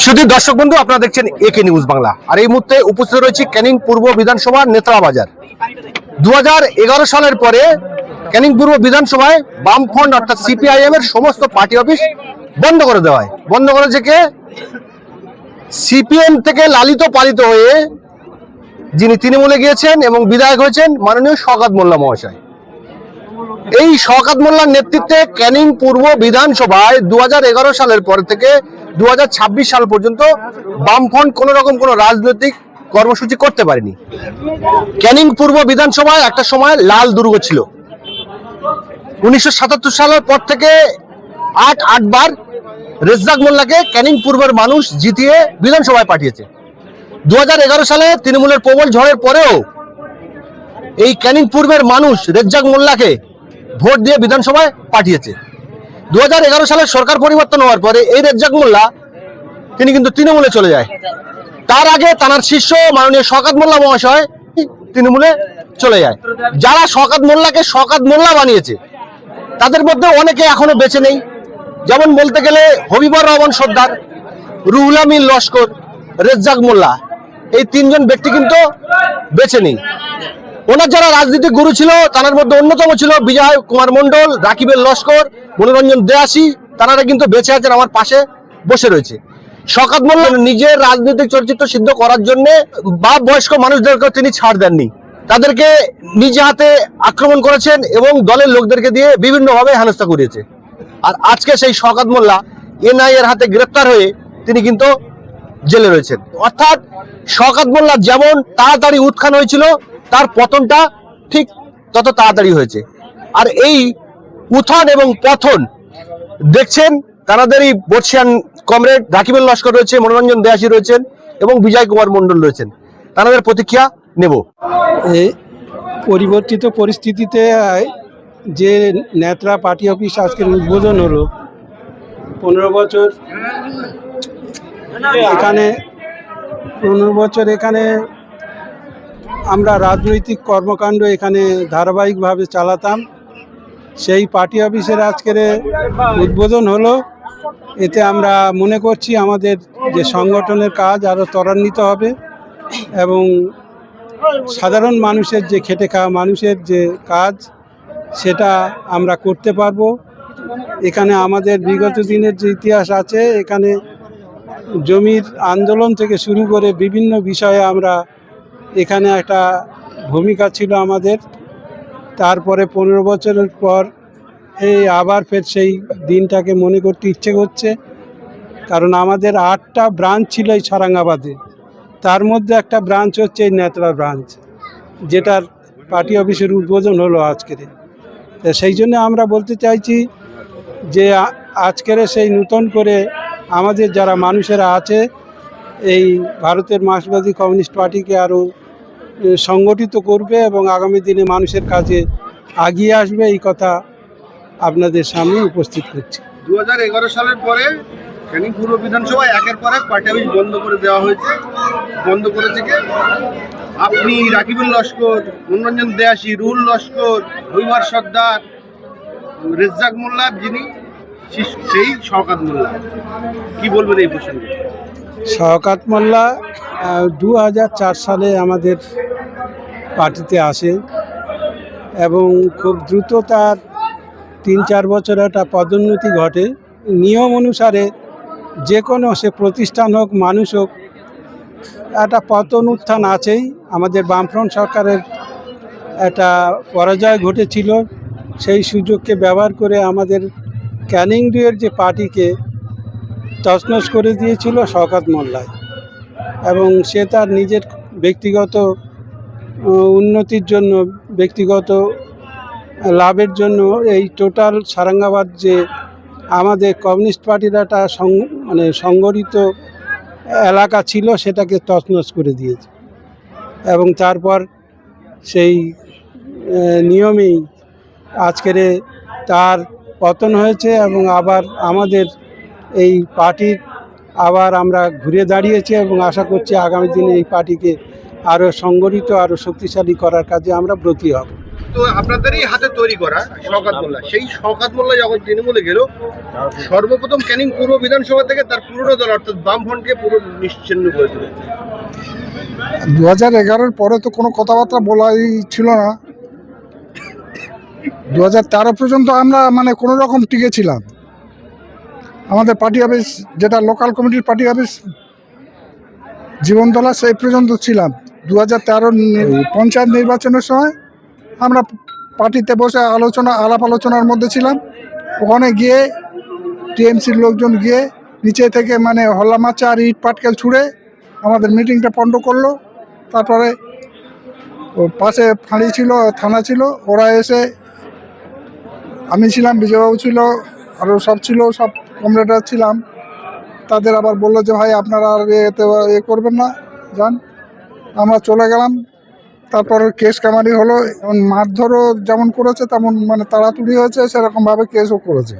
শুধু দর্শক বন্ধু, আপনারা দেখছেন একে নিউজ বাংলা। আর এই মুহূর্তে উপস্থিত রয়েছে ক্যানিং পূর্ব বিধানসভার নেত্রা বাজার। 2011 সালের পরে ক্যানিং পূর্ব বিধানসভায় বামফ্রন্ট অর্থাৎ সিপিআইএম এর সমস্ত পার্টি অফিস বন্ধ করে দেওয়া হয়। বন্ধ করেছে কে? সিপিএম থেকে লালিত পালিত হয়ে যিনি তৃণমূলে গিয়েছেন এবং বিধায়ক হয়েছেন মাননীয় শওকত মোল্লা মহাশয়। এই শওকত মোল্লার নেতৃত্বে ক্যানিং পূর্ব বিধানসভায় 2011 সালের পর থেকে 2026 সাল পর্যন্ত বামফ্রন্ট কোন রকম কোন রাজনৈতিক কর্মসূচি করতে পারেনি। ক্যানিং পূর্ব বিধানসভায় একটা সময় লাল দুর্গ ছিল। 1977 সালের পর থেকে আটবার রেজ্জাক মোল্লাকে ক্যানিং পূর্বের মানুষ জিতিয়ে বিধানসভায় পাঠিয়েছে। 2011 সালে তৃণমূলের প্রবল ঝড়ের পরেও এই ক্যানিং পূর্বের মানুষ রেজ্জাক মোল্লাকে ভোট দিয়ে বিধানসভায় পাঠিয়েছে। 2011 সালে সরকার পরিবর্তন হওয়ার পরে এই রেজ্জাক মোল্লা তিনি কিন্তু তৃণমূলে চলে যায়। তার আগে তার শিষ্য মাননীয় শওকত মোল্লা মহাশয় তৃণমূলে চলে যায়। যারা শওকত মোল্লাকে শওকত মোল্লা বানিয়েছে তাদের মধ্যে অনেকে এখনো বেঁচে নেই। যেমন বলতে গেলে হবিবর রহমান সর্দার, রুহুল আমিন লস্কর, রেজ্জাক মোল্লা, এই তিনজন ব্যক্তি কিন্তু বেঁচে নেই। ওনার যারা রাজনীতিক গুরু ছিল তার মধ্যে অন্যতম ছিল বিজয় কুমার মন্ডল, রাকিবের লস্কর, মনোরঞ্জন দেয়াসী। তারা কিন্তু বেঁচে আছেন, আমার পাশে বসে রয়েছে। শওকত মোল্লা নিজের রাজনৈতিক চরিত্র সিদ্ধ করার জন্য বা বয়স্ক মানুষদেরকে তিনি ছাড় দেননি, তাদেরকে নিজে হাতে আক্রমণ করেছেন এবং দলের লোকদেরকে দিয়ে বিভিন্নভাবে হেনস্থা করিয়েছে। আর আজকে সেই শওকত মোল্লা এনআইএ এর হাতে গ্রেপ্তার হয়ে তিনি কিন্তু জেলে রয়েছেন। অর্থাৎ শওকত মোল্লা যেমন তাড়াতাড়ি উত্থান হয়েছিল, তার পতনটা ঠিক তত তাড়াতাড়ি হয়েছে। আর এই উত্থান এবং পতন দেখছেন তাদেরই বর্ষিয়ান কমরেড রাকিবুল লস্কর রয়েছে, মনোরঞ্জন দেয়াসী রয়েছেন এবং বিজয় কুমার মন্ডল রয়েছেন। তাদের প্রতিক্রিয়া নেব। এই পরিবর্তিত পরিস্থিতিতে যে নেত্রা পার্টি অফিস আজকের উদ্বোধন হলো, 15 বছর এখানে আমরা রাজনৈতিক কর্মকাণ্ড এখানে ধারাবাহিকভাবে চালাতাম। সেই পার্টি অফিসের আজকের উদ্বোধন হলো। এতে আমরা মনে করছি আমাদের যে সংগঠনের কাজ আরও ত্বরান্বিত হবে এবং সাধারণ মানুষের যে খেটে খাওয়া মানুষের যে কাজ সেটা আমরা করতে পারবো। এখানে আমাদের বিগত দিনের যে ইতিহাস আছে, এখানে জমির আন্দোলন থেকে শুরু করে বিভিন্ন বিষয়ে আমরা এখানে একটা ভূমিকা ছিল আমাদের। তারপরে 15 বছরের পর আবার ফের সেই দিনটাকে মনে করতে ইচ্ছে করছে, কারণ আমাদের 8টা ব্রাঞ্চ ছিল এই সারাঙ্গাবাদে। তার মধ্যে একটা ব্রাঞ্চ হচ্ছে এই নেত্রা ব্রাঞ্চ, যেটার পার্টি অফিসের উদ্বোধন হলো আজকের। সেই জন্য আমরা বলতে চাইছি যে আজকের সেই নতুন করে আমাদের যারা মানুষেরা আছে এই ভারতের মার্ক্সবাদী কমিউনিস্ট পার্টিকে আরও সংগঠিত করবে এবং আগামী দিনে মানুষের কাজে এগিয়ে আসবে, এই কথা আপনাদের সামনে উপস্থিত করছি। 2011 সালের পরে ক্যানিং পূর্ব বিধানসভায় একের পর এক পার্টি অফিস বন্ধ করে দেওয়া হয়েছে। বন্ধ করেছে কে? আপনি, রাকিবুল লস্কর, মনোরঞ্জন দেয়াসী, রুহুল লস্কর, হবিবর সর্দার, রেজ্জাক মোল্লা, যিনি সেই শওকত মোল্লা। কি বলবেন এই প্রসঙ্গে? শওকত মোল্লা 2004 সালে আমাদের পার্টিতে আসে এবং খুব দ্রুত তার 3-4 বছর একটা পদোন্নতি ঘটে। নিয়ম অনুসারে যে কোনো সে প্রতিষ্ঠান হোক, মানুষ হোক, একটা পতন উত্থান আছেই। আমাদের বামফ্রন্ট সরকারের একটা পরাজয় ঘটেছিল, সেই সুযোগকে ব্যবহার করে আমাদের ক্যানিং 2-এর যে পার্টিকে তছনছ করে দিয়েছিল শওকত মোল্লায় এবং সে তার নিজের ব্যক্তিগত উন্নতির জন্য, ব্যক্তিগত লাভের জন্য এই টোটাল সারাঙ্গাবাদ যে আমাদের কমিউনিস্ট পার্টির একটা সংগঠিত এলাকা ছিল সেটাকে তছনছ করে দিয়েছে এবং তারপর সেই নিয়মেই আজকের তার পতন হয়েছে এবং আবার আমাদের এই পার্টির আবার আমরা ঘুরে দাঁড়িয়েছি এবং আশা করছি আগামী দিনে এই পার্টিকে আরও সংগঠিত, আরও শক্তিশালী করার কাজে আমরা ব্রতী হব। তো আপনাদেরই হাতে তৈরি করা শওকত মোল্লা, সেই শওকত মোল্লা যখন তৃণমূলে গেল, সর্বপ্রথম ক্যানিং পূর্ব বিধানসভা থেকে তার পুরনো দল অর্থাৎ বামফ্রন্টকে পুরো নিশ্চিহ্ন করে দিল। 2011-এর পরে তো কোনো কথাবার্তা বলাই ছিল না। 2013 পর্যন্ত আমরা মানে কোনো রকম টিকে ছিলাম। আমাদের পার্টি অফিস, যেটা লোকাল কমিটির পার্টি অফিস জীবনতলা, সেই পর্যন্ত ছিলাম। 2013 পঞ্চায়েত নির্বাচনের সময় আমরা পার্টিতে বসে আলাপ আলোচনার মধ্যে ছিলাম। ওখানে গিয়ে টিএমসির লোকজন গিয়ে নিচে থেকে মানে হল্লা মাচা আর ইট পাটকেল ছুঁড়ে আমাদের মিটিংটা পণ্ড করলো। তারপরে ও পাশে ফাঁড়ি ছিল, থানা ছিল, ওরা এসে, আমি ছিলাম, বিজয়বাবু ছিল, আরও সব ছিল, সব কমরেডরা ছিলাম। তাদের আবার বললো যে ভাই আপনারা আর এতে করবেন না, যান। আমরা চলে গেলাম। তারপর কেস কামারি হলো, এবং মারধরও যেমন করেছে তেমন মানে তাড়াতাড়ি হয়েছে, সেরকমভাবে কেসও করেছে।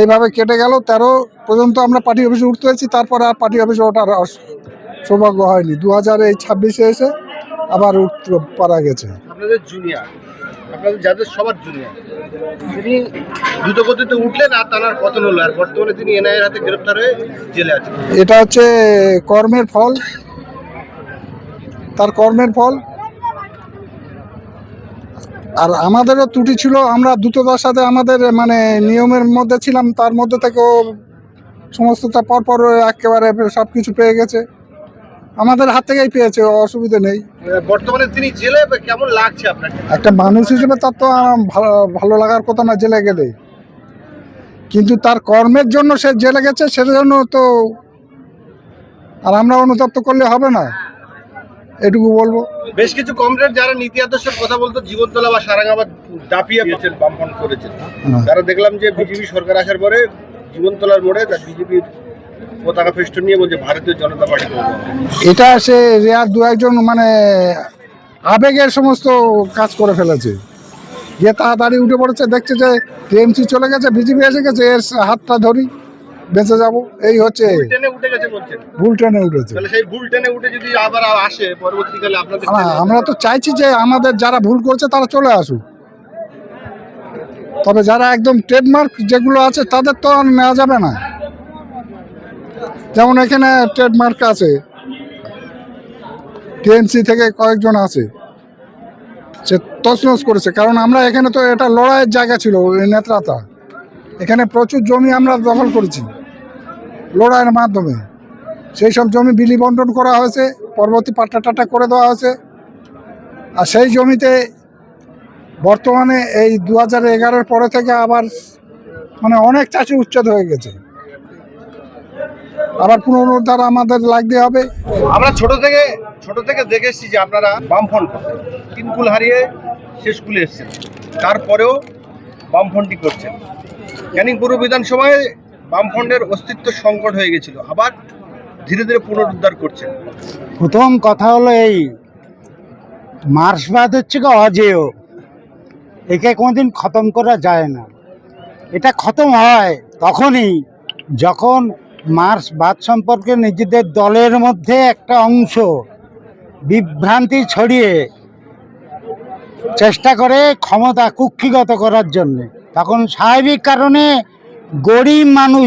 এইভাবে কেটে গেল। 13 পর্যন্ত আমরা পার্টি অফিসে উঠতে হয়েছি। তারপরে আর পার্টি অফিসে ওঠার সৌভাগ্য হয়নি। 2026-এ এসে আবার উঠতে পারা গেছে। আপনাদের জুনিয়র, আপনাদের যাদের সবার জুনিয়র, তিনি দ্রুতগতিতে উঠলেন আর তার পতন হলো, আর বর্তমানে তিনি এনআইএর হাতে গ্রেপ্তার হয়ে জেলে আছেন। এটা হচ্ছে কর্মের ফল, তার কর্মের ফল। আর আমাদেরও ত্রুটি ছিল, আমরা দ্রুততার সাথে আমাদের মানে নিয়মের মধ্যে ছিলাম, তার মধ্যে থেকেও সমস্তটা পরপর একেবারে সব কিছু পেয়ে গেছে, আমাদের হাত থেকেই পেয়েছে, অসুবিধা নেই। বর্তমানে তিনি জেলে, কেমন লাগছে আপনাকে? একটা মানুষ হিসেবে তার তো ভালো লাগার কথা না জেলে গেলে, কিন্তু তার কর্মের জন্য সে জেলে গেছে, সেজন্য তো আর আমরা অনুতপ্ত করলে হবে না, এটুকু বলবো। বেশ কিছু কমরেড যারা নীতি আদর্শের কথা বলতো জীবনতলা বা সারাঙ্গাবাদ দাপিয়ে দিয়েছেন, বামফ্রন্ট করেছেন, তারা দেখলাম যে বিজেপি সরকার আসার পরে জীবনতলার মোড়ে তার বিজেপির পতাকা ফেস্টুন নিয়ে বলছে ভারতীয় জনতা পার্টি। এটা সে আর দু একজন মানে আবেগের সমস্ত কাজ করে ফেলেছে, গিয়ে তাড়াতাড়ি উঠে পড়েছে, দেখছে যে টিএমসি চলে গেছে, বিজেপি এসে গেছে, এর হাতটা ধরি বেঁচে যাব, এই হচ্ছে। উঠে গেছে বলছেন, ভুল ট্রেনে উঠেছে। তাহলে সেই ভুল ট্রেনে উঠে যদি আবার আসে পরবর্তীকালে আপনাদের, আমরা তো চাইছি যে আমাদের যারা ভুল করছে তারা চলে আসুক, তবে যারা একদম ট্রেডমার্ক যেগুলো আছে তাদের তো আর নেওয়া যাবে না। যেমন এখানে ট্রেডমার্ক আছে, টিএমসি থেকে কয়েকজন আছে, সে তছনছ করেছে। কারণ আমরা এখানে তো এটা লড়াইয়ের জায়গা ছিল, ওই নেত্রাতা, এখানে প্রচুর জমি আমরা দখল করেছি লড়াইয়ের মাধ্যমে। সেই সব জমি বিলি বন্টন করা হয়েছে, পরবর্তী পাট্টা টাটা করে দেওয়া হয়েছে। আর সেই জমিতে বর্তমানে এই 2011-এর পরে থেকে আবার মানে অনেক চাষি উচ্ছেদ হয়ে গেছে, আবার পুনরুদ্ধার আমাদের লাগতে হবে। আমরা ছোট থেকে দেখে এসেছি যে আপনারা বামফ্রন্ট তিন কুল হারিয়ে শেষ কুলে এসেছেন, তারপরেও বামফ্রন্টই করছেন। ক্যানিং পূর্ব বিধানসভায় বামফ্রন্টের অস্তিত্ব সংকট হয়ে গেছিল, আবার ধীরে ধীরে পুনরুদ্ধার করছেন। প্রথম কথা হলো এই মার্ক্সবাদ হচ্ছে কি অজেয়, একে কোনোদিন খতম করা যায় না। এটা খতম হয় তখনই যখন মার্ক্সবাদ সম্পর্কে নিজেদের দলের মধ্যে একটা অংশ বিভ্রান্তি ছড়িয়ে চেষ্টা করে ক্ষমতা কুক্ষিগত করার জন্যে, তখন স্বাভাবিক কারণে গরিব মানুষ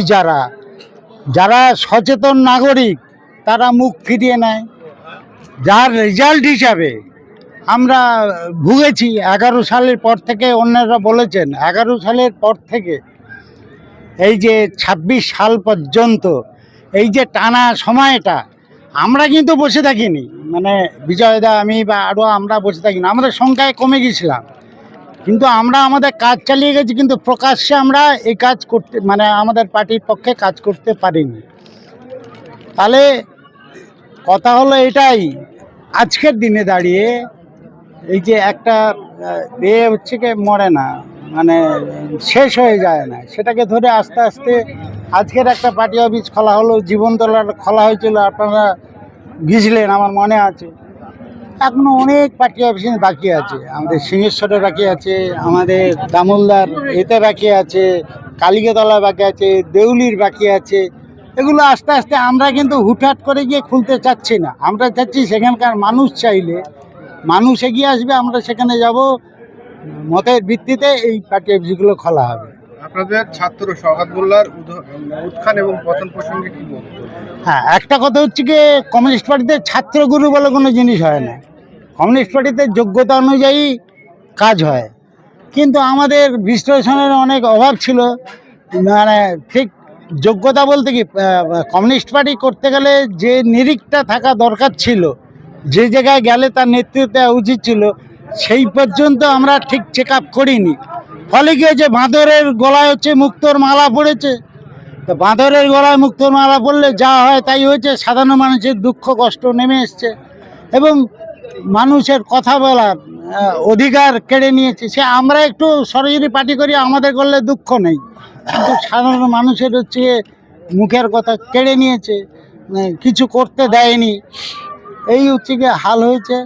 যারা সচেতন নাগরিক তারা মুখ ফিরিয়ে নেয়, যার রেজাল্ট হিসাবে আমরা ভুগেছি। 11 সালের পর থেকে, অন্যরা বলেছেন 11 সালের পর থেকে এই যে 26 সাল পর্যন্ত এই যে টানা সময়টা, আমরা কিন্তু বসে থাকিনি, মানে বিজয়দা, আমি বা আরও আমরা বসে থাকিনি, আমাদের সংখ্যায় কমে গেছিলাম, কিন্তু আমরা আমাদের কাজ চালিয়ে গেছি, কিন্তু প্রকাশ্যে আমরা এই কাজ করতে মানে আমাদের পার্টির পক্ষে কাজ করতে পারিনি। তাহলে কথা হলো এটাই, আজকের দিনে দাঁড়িয়ে এই যে একটা হচ্ছে কি মরে না, মানে শেষ হয়ে যায় না, সেটাকে ধরে আস্তে আস্তে আজকের একটা পার্টি অফিস খোলা হলো, জীবনতলার খোলা হয়েছিল, আপনারা গিয়েছিলেন আমার মনে আছে। এখনো অনেক পার্টি অফিস বাকি আছে, আমাদের সিংহেশ্বরে বাকি আছে, আমাদের দামোলদার এতে বাকি আছে, কালিকাতলা বাকি আছে, দেউলির বাকি আছে। এগুলো আস্তে আস্তে আমরা কিন্তু হুটহাট করে গিয়ে খুলতে চাচ্ছি না, আমরা চাচ্ছি সেখানকার মানুষ চাইলে মানুষ এগিয়ে আসবে, আমরা সেখানে যাব, মতের ভিত্তিতে এই পার্টি অফিসগুলো খোলা হবে। আপনাদের ছাত্র সওগাত মোল্লার উত্থান এবং পতন প্রসঙ্গে কি বলবো? হ্যাঁ, একটা কথা হচ্ছে কি, কমিউনিস্ট পার্টিতে ছাত্রগুরু বলে কোনো জিনিস হয় না। কমিউনিস্ট পার্টিতে যোগ্যতা অনুযায়ী কাজ হয়, কিন্তু আমাদের বিশ্লেষণের অনেক অভাব ছিল। মানে ঠিক যোগ্যতা বলতে কি, কমিউনিস্ট পার্টি করতে গেলে যে নিরিখটা থাকা দরকার ছিল, যে জায়গায় গেলে তার নেতৃত্ব দেওয়া উচিত ছিল, সেই পর্যন্ত আমরা ঠিক চেক আপ করিনি। ফলে কি হয়েছে, বাঁদরের গলায় হচ্ছে মুক্তোর মালা পড়েছে। তো বাঁদরের গলায় মুক্তোর মালা পড়লে যা হয় তাই হয়েছে, সাধারণ মানুষের দুঃখ কষ্ট নেমে এসছে এবং মানুষের কথা বলার অধিকার কেড়ে নিয়েছে। সে আমরা একটু সরাসরি পার্টি করি, আমাদের করলে দুঃখ নেই, কিন্তু সাধারণ মানুষের হচ্ছে মুখের কথা কেড়ে নিয়েছে, কিছু করতে দেয়নি, এই হচ্ছে গিয়ে হাল হয়েছে।